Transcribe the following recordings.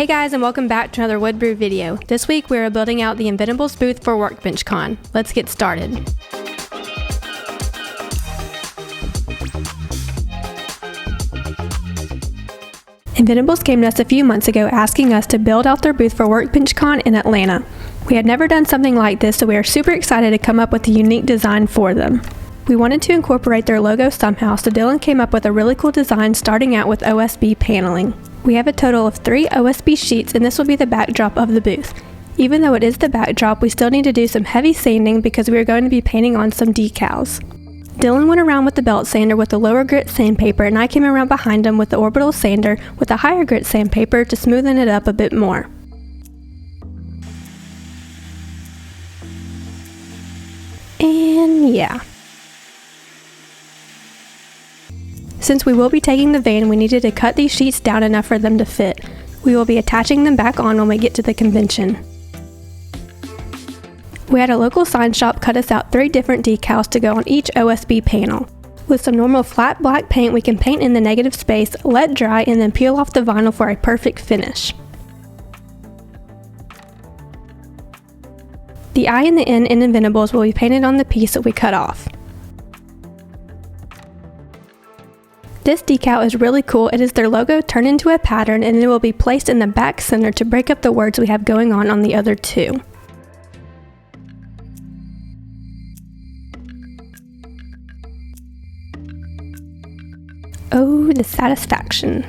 Hey guys, and welcome back to another Woodbrew video. This week we are building out the Inventables booth for Workbench Con. Let's get started. Inventables came to us a few months ago asking us to build out their booth for Workbench Con in Atlanta. We had never done something like this, so we are super excited to come up with a unique design for them. We wanted to incorporate their logo somehow, so Dylan came up with a really cool design starting out with OSB paneling. We have a total of 3 OSB sheets, and this will be the backdrop of the booth. Even though it is the backdrop, we still need to do some heavy sanding because we are going to be painting on some decals. Dylan went around with the belt sander with the lower grit sandpaper, and I came around behind him with the orbital sander with a higher grit sandpaper to smoothen it up a bit more. And yeah. Since we will be taking the van, we needed to cut these sheets down enough for them to fit. We will be attaching them back on when we get to the convention. We had a local sign shop cut us out 3 different decals to go on each OSB panel. With some normal flat black paint, we can paint in the negative space, let dry, and then peel off the vinyl for a perfect finish. The I and the N in Inventables will be painted on the piece that we cut off. This decal is really cool. It is their logo turned into a pattern, and it will be placed in the back center to break up the words we have going on the other 2. Oh, the satisfaction.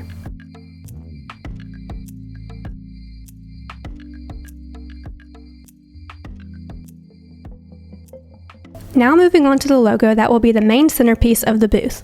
Now moving on to the logo that will be the main centerpiece of the booth.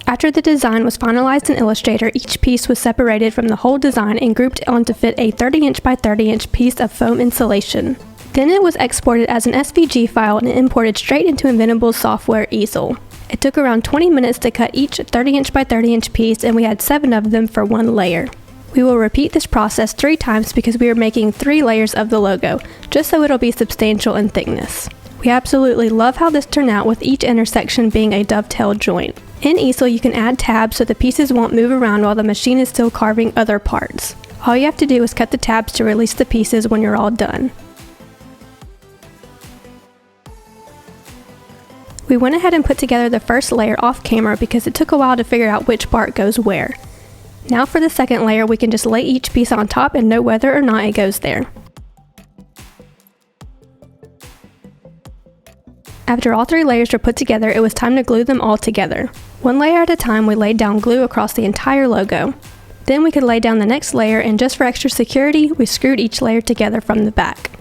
After the design was finalized in Illustrator, each piece was separated from the whole design and grouped on to fit a 30-inch by 30-inch piece of foam insulation. Then it was exported as an SVG file and imported straight into Inventables software easel. It took around 20 minutes to cut each 30-inch by 30-inch piece, and we had 7 of them for 1 layer. We will repeat this process 3 times because we are making 3 layers of the logo, just so it'll be substantial in thickness. We absolutely love how this turned out, with each intersection being a dovetail joint. In easel, you can add tabs so the pieces won't move around while the machine is still carving other parts. All you have to do is cut the tabs to release the pieces when you're all done. We went ahead and put together the first layer off camera because it took a while to figure out which part goes where. Now for the second layer, we can just lay each piece on top and know whether or not it goes there. After all 3 layers were put together, it was time to glue them all together. 1 layer at a time, we laid down glue across the entire logo. Then we could lay down the next layer, and just for extra security, we screwed each layer together from the back.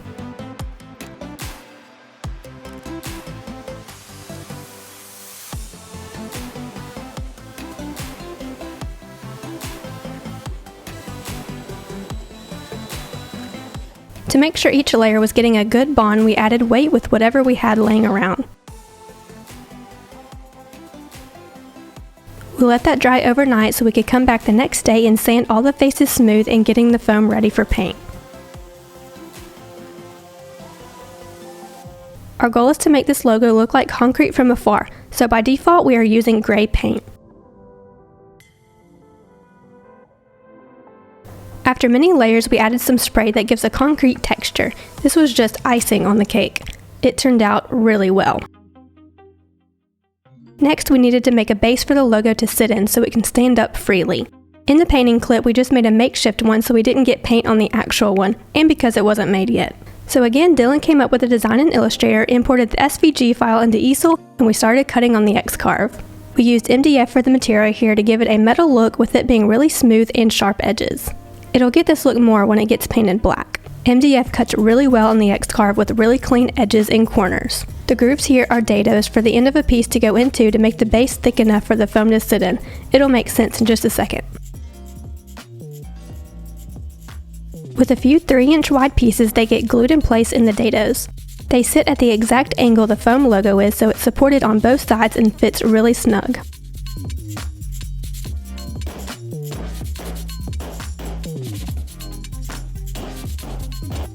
To make sure each layer was getting a good bond, we added weight with whatever we had laying around. We let that dry overnight so we could come back the next day and sand all the faces smooth and getting the foam ready for paint. Our goal is to make this logo look like concrete from afar, so by default we are using gray paint. After many layers, we added some spray that gives a concrete texture. This was just icing on the cake. It turned out really well. Next, we needed to make a base for the logo to sit in so it can stand up freely. In the painting clip, we just made a makeshift one so we didn't get paint on the actual one, and because it wasn't made yet. So again, Dylan came up with a design in Illustrator, imported the SVG file into easel, and we started cutting on the X-Carve. We used MDF for the material here to give it a metal look, with it being really smooth and sharp edges. It'll get this look more when it gets painted black. MDF cuts really well on the X-Carve with really clean edges and corners. The grooves here are dados for the end of a piece to go into to make the base thick enough for the foam to sit in. It'll make sense in just a second. With a few 3-inch wide pieces, they get glued in place in the dados. They sit at the exact angle the foam logo is, so it's supported on both sides and fits really snug.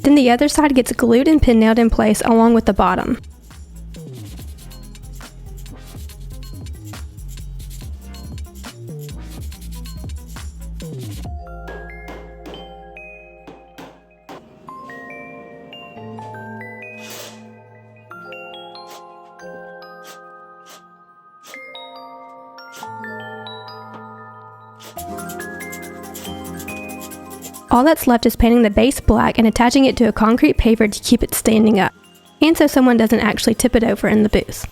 Then the other side gets glued and pin nailed in place along with the bottom. All that's left is painting the base black and attaching it to a concrete paver to keep it standing up, and so someone doesn't actually tip it over in the booth.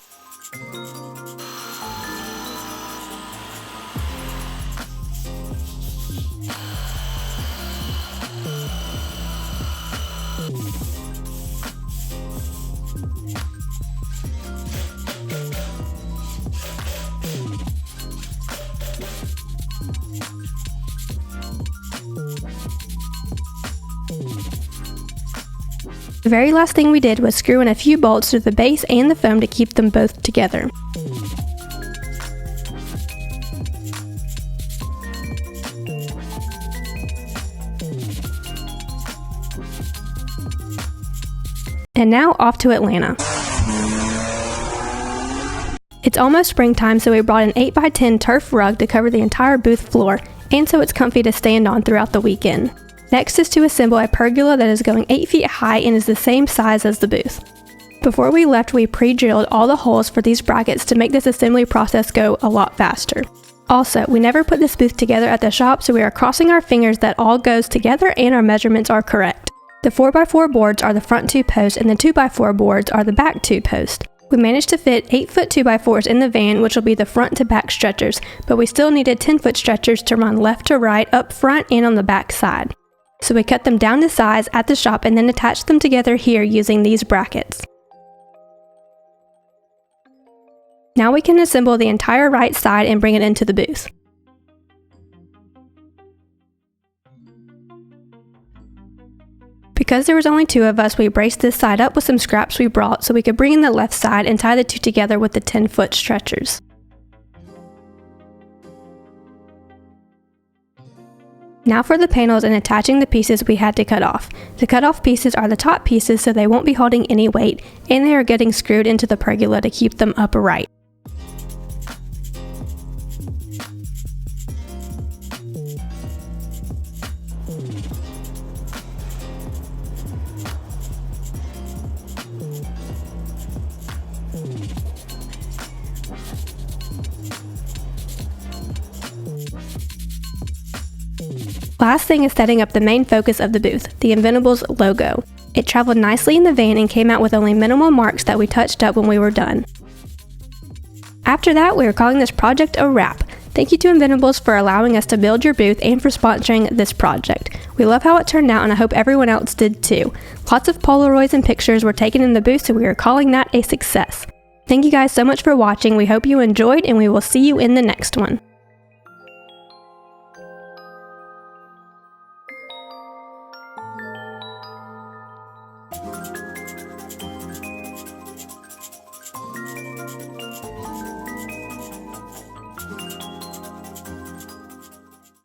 The very last thing we did was screw in a few bolts to the base and the foam to keep them both together. And now off to Atlanta. It's almost springtime, so we brought an 8x10 turf rug to cover the entire booth floor, and so it's comfy to stand on throughout the weekend. Next is to assemble a pergola that is going 8 feet high and is the same size as the booth. Before we left, we pre-drilled all the holes for these brackets to make this assembly process go a lot faster. Also, we never put this booth together at the shop, so we are crossing our fingers that all goes together and our measurements are correct. The 4x4 boards are the front 2 posts and the 2x4 boards are the back 2 posts. We managed to fit 8-foot 2x4s in the van, which will be the front to back stretchers, but we still needed 10-foot stretchers to run left to right up front and on the back side. So we cut them down to size at the shop and then attached them together here using these brackets. Now we can assemble the entire right side and bring it into the booth. Because there was only 2 of us, we braced this side up with some scraps we brought so we could bring in the left side and tie the 2 together with the 10-foot stretchers. Now for the panels and attaching the pieces we had to cut off. The cut off pieces are the top pieces so they won't be holding any weight, and they are getting screwed into the pergola to keep them upright. Last thing is setting up the main focus of the booth, the Inventables logo. It traveled nicely in the van and came out with only minimal marks that we touched up when we were done. After that, we are calling this project a wrap. Thank you to Inventables for allowing us to build your booth and for sponsoring this project. We love how it turned out and I hope everyone else did too. Lots of Polaroids and pictures were taken in the booth, so we are calling that a success. Thank you guys so much for watching. We hope you enjoyed and we will see you in the next one.